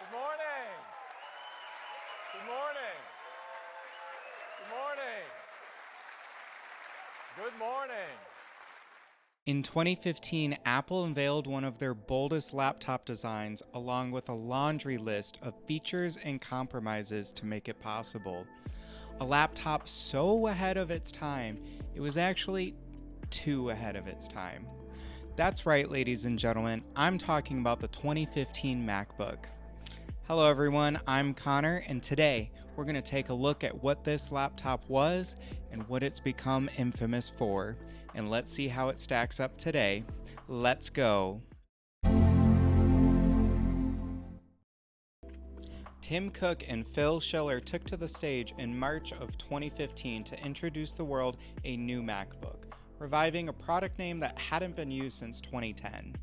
Good morning. Good morning. Good morning. Good morning. In 2015, Apple unveiled one of their boldest laptop designs along with a laundry list of features and compromises to make it possible. A laptop so ahead of its time, it was actually too ahead of its time. That's right, ladies and gentlemen, I'm talking about the 2015 MacBook. Hello everyone, I'm Connor, and today we're going to take a look at what this laptop was and what it's become infamous for. And let's see how it stacks up today. Let's go. Tim Cook and Phil Schiller took to the stage in March of 2015 to introduce the world a new MacBook, reviving a product name that hadn't been used since 2010.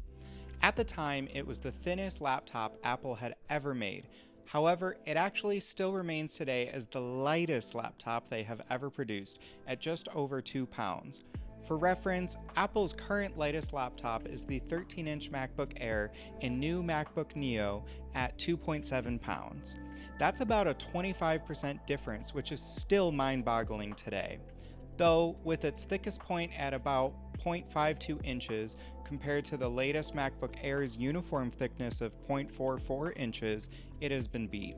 At the time, it was the thinnest laptop Apple had ever made. However, it actually still remains today as the lightest laptop they have ever produced at just over 2 pounds. For reference, Apple's current lightest laptop is the 13-inch MacBook Air and new MacBook Neo at 2.7 pounds. That's about a 25% difference, which is still mind-boggling today. Though, with its thickest point at about 0.52 inches compared to the latest MacBook Air's uniform thickness of 0.44 inches, it has been beat.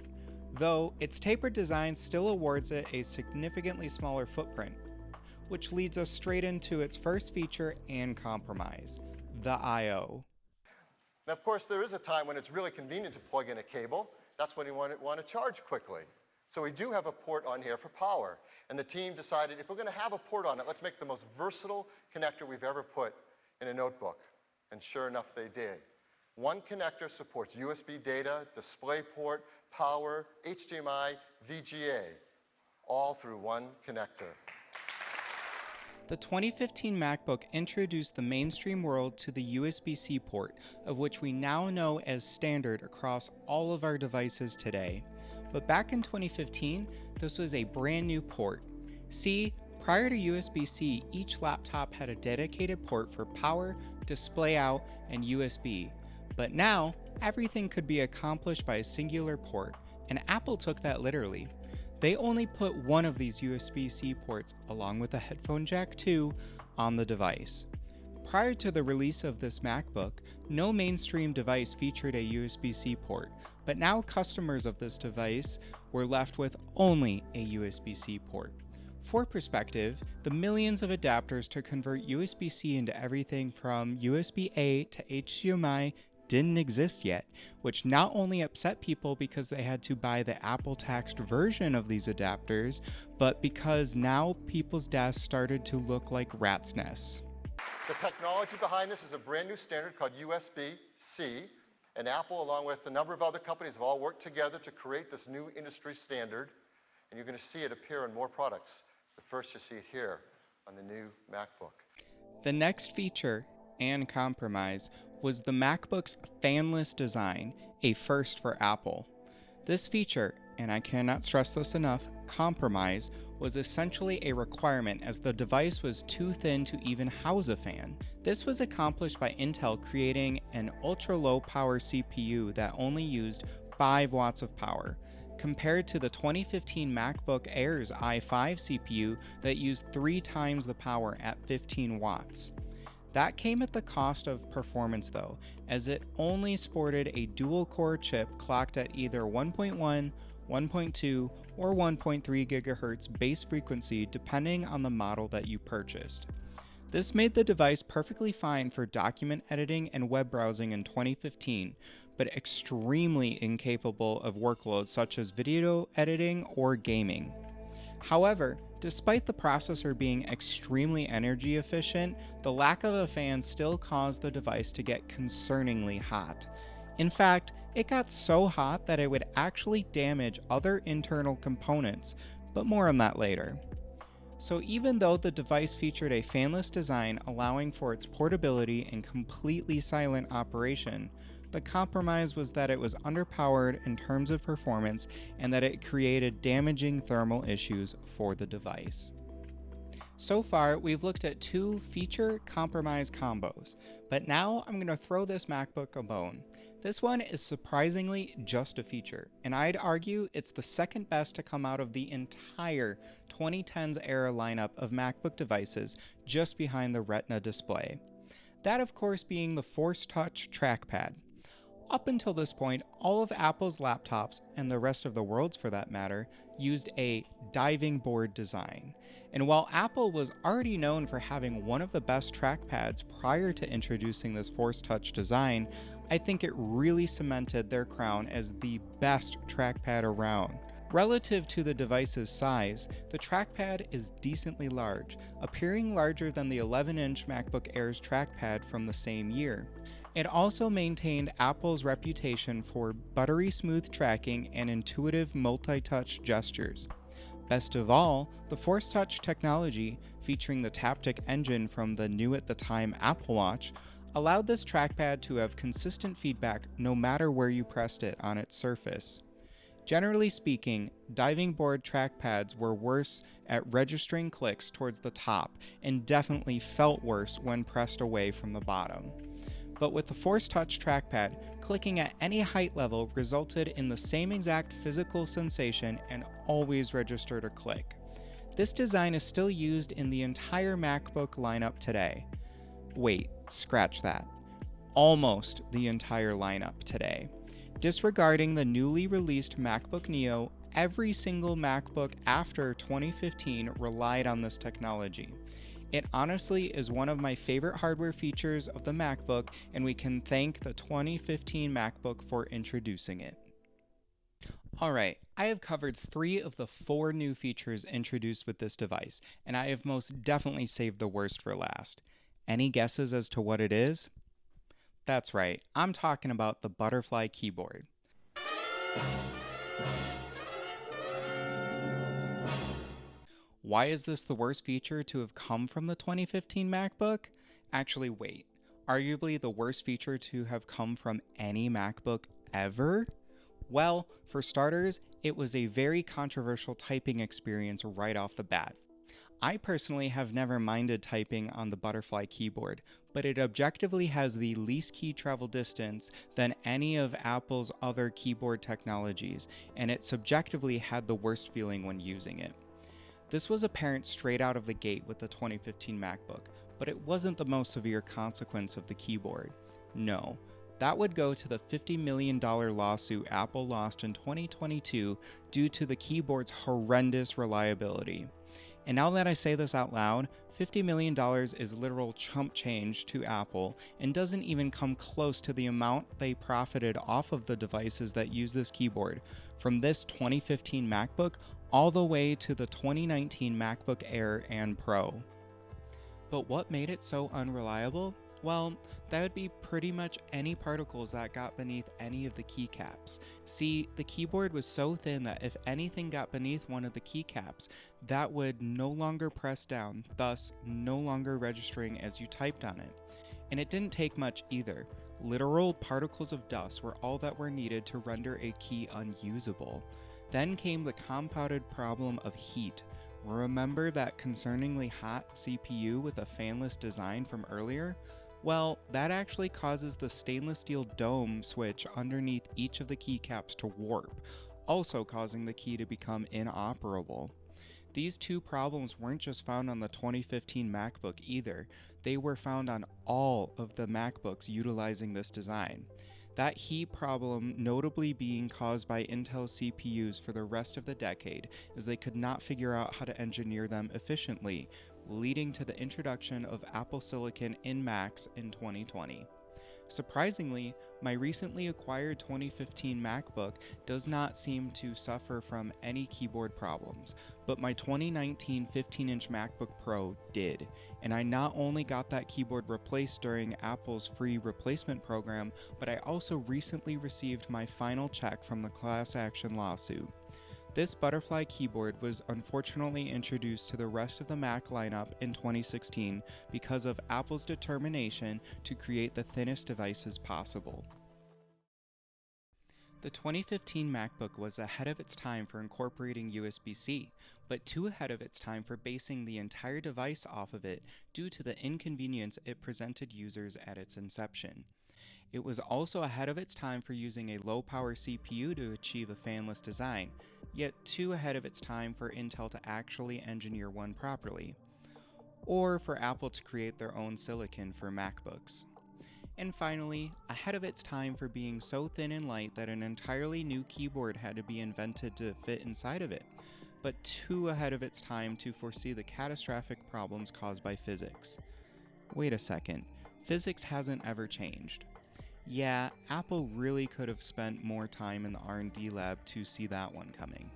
Though, its tapered design still awards it a significantly smaller footprint, which leads us straight into its first feature and compromise, the I/O. Now, of course, there is a time when it's really convenient to plug in a cable. That's when you want to charge quickly. So we do have a port on here for power. And the team decided if we're going to have a port on it, let's make the most versatile connector we've ever put in a notebook. And sure enough, they did. One connector supports USB data, DisplayPort, power, HDMI, VGA, all through one connector. The 2015 MacBook introduced the mainstream world to the USB-C port, of which we now know as standard across all of our devices today. But back in 2015, this was a brand new port. See, prior to USB-C, each laptop had a dedicated port for power, display out, and USB. But now, everything could be accomplished by a singular port, and Apple took that literally. They only put one of these USB-C ports, along with a headphone jack 2, on the device. Prior to the release of this MacBook, no mainstream device featured a USB-C port, but now customers of this device were left with only a USB-C port. For perspective, the millions of adapters to convert USB-C into everything from USB-A to HDMI didn't exist yet, which not only upset people because they had to buy the Apple taxed version of these adapters, but because now people's desks started to look like rats' nests. The technology behind this is a brand new standard called USB-C, and Apple, along with a number of other companies, have all worked together to create this new industry standard, and you're going to see it appear in more products. But first, you see it here on the new MacBook. The next feature and compromise was the MacBook's fanless design, a first for Apple. This feature, and I cannot stress this enough, compromise, was essentially a requirement as the device was too thin to even house a fan. This was accomplished by Intel creating an ultra-low power CPU that only used 5 watts of power, compared to the 2015 MacBook Air's i5 CPU that used 3 times the power at 15 watts. That came at the cost of performance though, as it only sported a dual-core chip clocked at either 1.1, 1.2, or 1.3 GHz base frequency depending on the model that you purchased. This made the device perfectly fine for document editing and web browsing in 2015, but extremely incapable of workloads such as video editing or gaming. However, despite the processor being extremely energy efficient, the lack of a fan still caused the device to get concerningly hot. In fact, it got so hot that it would actually damage other internal components, but more on that later. So even though the device featured a fanless design allowing for its portability and completely silent operation, the compromise was that it was underpowered in terms of performance and that it created damaging thermal issues for the device. So far, we've looked at 2 feature compromise combos, but now I'm going to throw this MacBook a bone. This one is surprisingly just a feature, and I'd argue it's the second best to come out of the entire 2010s era lineup of MacBook devices, just behind the Retina display. That, of course, being the Force Touch trackpad. Up until this point, all of Apple's laptops, and the rest of the world's for that matter, used a diving board design. And while Apple was already known for having one of the best trackpads prior to introducing this Force Touch design, I think it really cemented their crown as the best trackpad around. Relative to the device's size, the trackpad is decently large, appearing larger than the 11-inch MacBook Air's trackpad from the same year. It also maintained Apple's reputation for buttery smooth tracking and intuitive multi-touch gestures. Best of all, the Force Touch technology, featuring the Taptic engine from the new at the time Apple Watch, allowed this trackpad to have consistent feedback no matter where you pressed it on its surface. Generally speaking, diving board trackpads were worse at registering clicks towards the top and definitely felt worse when pressed away from the bottom. But with the Force Touch trackpad, clicking at any height level resulted in the same exact physical sensation and always registered a click. This design is still used in the entire MacBook lineup today. Wait, scratch that. Almost the entire lineup today. Disregarding the newly released MacBook Neo, every single MacBook after 2015 relied on this technology. It honestly is one of my favorite hardware features of the MacBook, and we can thank the 2015 MacBook for introducing it. Alright, I have covered 3 of the 4 new features introduced with this device, and I have most definitely saved the worst for last. Any guesses as to what it is? That's right, I'm talking about the butterfly keyboard. Why is this the worst feature to have come from the 2015 MacBook? Actually, wait. Arguably the worst feature to have come from any MacBook ever? Well, for starters, it was a very controversial typing experience right off the bat. I personally have never minded typing on the butterfly keyboard, but it objectively has the least key travel distance than any of Apple's other keyboard technologies, and it subjectively had the worst feeling when using it. This was apparent straight out of the gate with the 2015 MacBook, but it wasn't the most severe consequence of the keyboard. No, that would go to the $50 million lawsuit Apple lost in 2022 due to the keyboard's horrendous reliability. And now that I say this out loud, $50 million is literal chump change to Apple and doesn't even come close to the amount they profited off of the devices that use this keyboard, from this 2015 MacBook all the way to the 2019 MacBook Air and Pro. But what made it so unreliable? Well, that would be pretty much any particles that got beneath any of the keycaps. See, the keyboard was so thin that if anything got beneath one of the keycaps, that would no longer press down, thus no longer registering as you typed on it. And it didn't take much either. Literal particles of dust were all that were needed to render a key unusable. Then came the compounded problem of heat. Remember that concerningly hot CPU with a fanless design from earlier? Well, that actually causes the stainless steel dome switch underneath each of the keycaps to warp, also causing the key to become inoperable. These two problems weren't just found on the 2015 MacBook either, they were found on all of the MacBooks utilizing this design. That heat problem notably being caused by Intel CPUs for the rest of the decade, as they could not figure out how to engineer them efficiently, leading to the introduction of Apple Silicon in Macs in 2020. Surprisingly, my recently acquired 2015 MacBook does not seem to suffer from any keyboard problems, but my 2019 15-inch MacBook Pro did, and I not only got that keyboard replaced during Apple's free replacement program, but I also recently received my final check from the class action lawsuit. This butterfly keyboard was unfortunately introduced to the rest of the Mac lineup in 2016 because of Apple's determination to create the thinnest devices possible. The 2015 MacBook was ahead of its time for incorporating USB-C, but too ahead of its time for basing the entire device off of it due to the inconvenience it presented users at its inception. It was also ahead of its time for using a low-power CPU to achieve a fanless design, yet too ahead of its time for Intel to actually engineer one properly, or for Apple to create their own silicon for MacBooks. And finally, ahead of its time for being so thin and light that an entirely new keyboard had to be invented to fit inside of it, but too ahead of its time to foresee the catastrophic problems caused by physics. Wait a second, physics hasn't ever changed. Yeah, Apple really could have spent more time in the R&D lab to see that one coming.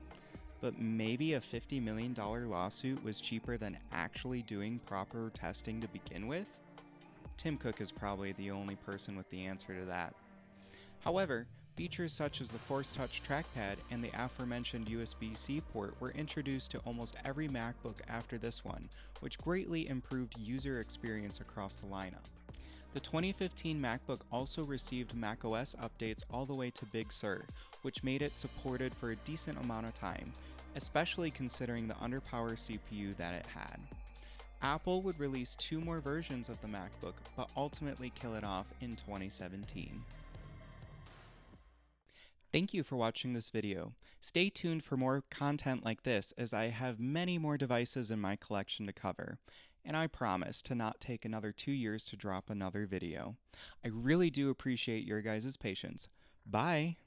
But maybe a $50 million lawsuit was cheaper than actually doing proper testing to begin with? Tim Cook is probably the only person with the answer to that. However, features such as the Force Touch trackpad and the aforementioned USB-C port were introduced to almost every MacBook after this one, which greatly improved user experience across the lineup. The 2015 MacBook also received macOS updates all the way to Big Sur, which made it supported for a decent amount of time, especially considering the underpowered CPU that it had. Apple would release 2 more versions of the MacBook, but ultimately kill it off in 2017. Thank you for watching this video. Stay tuned for more content like this, as I have many more devices in my collection to cover. And I promise to not take another 2 years to drop another video. I really do appreciate your guys' patience. Bye!